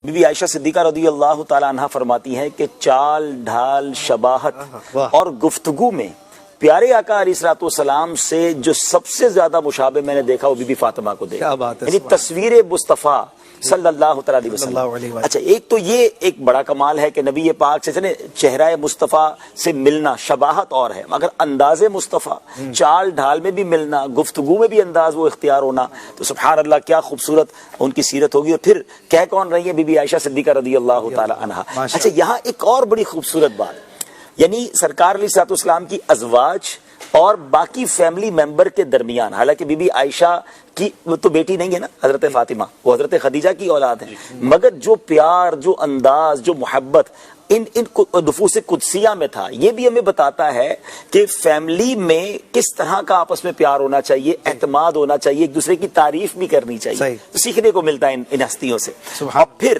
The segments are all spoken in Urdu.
بی بی عائشہ صدیقہ رضی اللہ تعالی عنہا فرماتی ہیں کہ چال ڈھال شباہت اور گفتگو میں پیارے آقا علیہ الصلوۃ والسلام سے جو سب سے زیادہ مشابہ میں نے دیکھا وہ بی بی فاطمہ کو دیکھا، یعنی تصویر مصطفیٰ صلی اللہ تعالی علیہ وسلم۔ اچھا، ایک تو یہ ایک بڑا کمال ہے کہ نبی پاک سے چہرہ مصطفیٰ سے ملنا شباہت اور ہے، مگر انداز مصطفیٰ، چال ڈھال میں بھی ملنا، گفتگو میں بھی انداز وہ اختیار ہونا، تو سبحان اللہ کیا خوبصورت ان کی سیرت ہوگی۔ اور پھر کہہ کون رہی ہے؟ بی بی عائشہ صدیقہ رضی اللہ تعالی عنہا۔ اچھا، یہاں ایک اور بڑی خوبصورت بات، یعنی سرکار علیہ الصلوۃ والسلام کی ازواج اور باقی فیملی ممبر کے درمیان، حالانکہ بی بی عائشہ کی وہ تو بیٹی نہیں ہے نا حضرت فاطمہ، وہ حضرت خدیجہ کی اولاد ہے، مگر جو پیار، جو انداز، جو محبت ان نفوس قدسیہ میں تھا، یہ بھی ہمیں بتاتا ہے کہ فیملی میں کس طرح کا آپس میں پیار ہونا چاہیے، اعتماد ہونا چاہیے، ایک دوسرے کی تعریف بھی کرنی چاہیے، تو سیکھنے کو ملتا ہے ان ہستیوں سے۔ اور پھر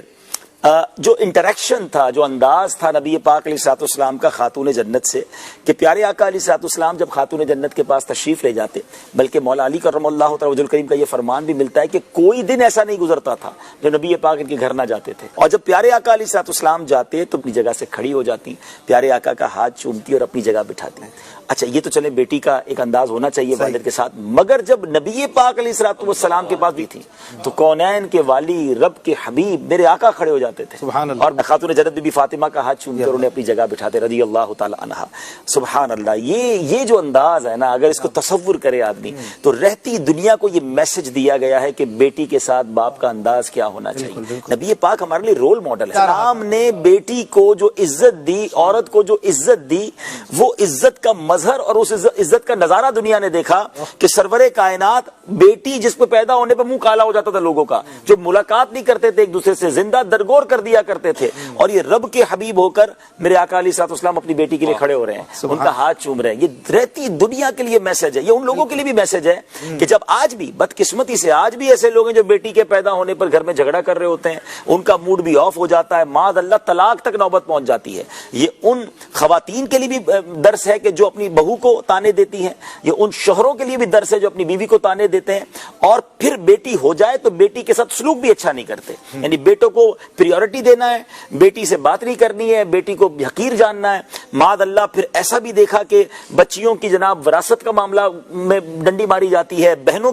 جو انٹریکشن تھا، جو انداز تھا نبی پاک علیہ الصلوۃ والسلام کا خاتون جنت سے، کہ پیارے آقا علیہ الصلوۃ والسلام جب خاتون جنت کے پاس تشریف لے جاتے، بلکہ مولا علی کرم اللہ تعالی وجہ الکریم کا یہ فرمان بھی ملتا ہے کہ کوئی دن ایسا نہیں گزرتا تھا جب نبی پاک ان کے گھر نہ جاتے تھے، اور جب پیارے آقا علیہ الصلوۃ والسلام جاتے تو اپنی جگہ سے کھڑی ہو جاتی، پیارے آقا کا ہاتھ چومتی اور اپنی جگہ بٹھاتی۔ اچھا، یہ تو چلے بیٹی کا ایک انداز ہونا چاہیے والد کے ساتھ، مگر جب نبی پاک علیہ الصلوۃ والسلام کے پاس بھی تھی تو کونین کے والی، رب کے حبیب میرے آقا کھڑے ہو جاتے تھے اور خاتون جنت بی بی فاطمہ کا ہاتھ چوم کر انہیں اپنی جگہ بٹھاتے رضی اللہ تعالی عنہا۔ سبحان اللہ، یہ جو انداز ہے نا، اگر اس کو تصور کرے آدمی تو رہتی دنیا کو یہ میسج دیا گیا ہے کہ بیٹی کے ساتھ باپ کا انداز کیا ہونا چاہیے۔ نبی پاک ہمارے لیے رول ماڈل ہے۔ اسلام نے بیٹی کو جو عزت دی، عورت کو جو عزت دی، وہ عزت کا مظہر اور اس عزت کا نظارہ دنیا نے دیکھا کہ سرور کائنات بیٹی جس پہ پیدا ہونے پہ منہ کالا ہو جاتا تھا لوگوں کا، جو ملاقات نہیں کرتے تھے ایک دوسرے سے، زندہ درگور کر دیا کرتے تھے، اور یہ رب کے حبیب ہو کر میرے آقا علیہ الصلوۃ والسلام اپنی بیٹی کے لیے کھڑے ہو رہے ہیں، ان کا ہاتھ چوم رہے ہیں۔ یہ رہتی دنیا کے لیے میسج ہے، یہ ان لوگوں کے لیے بھی میسج ہے کہ جب آج بھی بدقسمتی سے آج بھی ایسے لوگ ہیں جو بیٹی کے پیدا ہونے پر گھر میں جھگڑا کر رہے ہوتے ہیں، ان کا موڈ بھی آف ہو جاتا ہے، معاذ اللہ طلاق تک نوبت پہنچ جاتی ہے۔ یہ ان خواتین کے لیے بھی درس ہے کہ جو اپنی بہو کو تانے دیتی ہیں، یہ ان شوہروں کے لیے بھی درس ہے جو اپنی بیوی کو تانے دیتے ہیں، اور پھر بیٹی ہو جائے تو بیٹی کے ساتھ سلوک بھی اچھا نہیں کرتے، یعنی بیٹوں کو پریورٹی دینا ہے، بیٹی سے بات نہیں کرنی ہے، بیٹی کو حقیر جاننا ہے، معاذ اللہ۔ پھر ایسا بھی دیکھا کہ بچیوں کی جناب وراثت کا معاملہ میں ڈنڈی ماری جاتی ہے، بہنوں